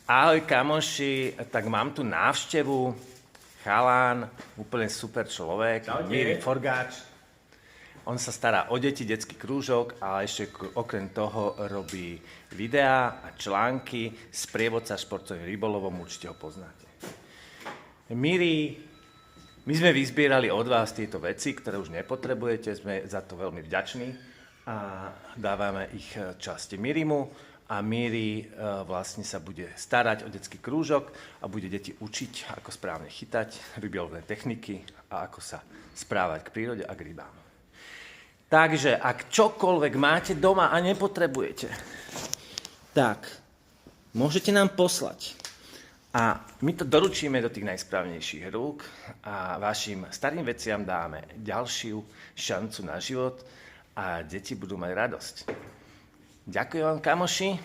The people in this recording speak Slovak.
Ahoj kamoši, tak mám tu návštevu, chalán, úplne super človek, Čaute. Míri Forgáč. On sa stará o deti, detský krúžok a ešte okrem toho robí videá a články, sprievodca športovým rybolovom, určite ho poznáte. Míri, my sme vyzbierali od vás tieto veci, ktoré už nepotrebujete, sme za to veľmi vďační a dávame ich časti Mírimu. A Míri vlastne sa bude starať o detský krúžok a bude deti učiť, ako správne chytať rybolovné techniky a ako sa správať k prírode a k rybám. Takže ak čokoľvek máte doma a nepotrebujete, tak môžete nám poslať. A my to doručíme do tých najsprávnejších rúk a vašim starým veciam dáme ďalšiu šancu na život a deti budú mať radosť. Ďakujem vám, kamoši.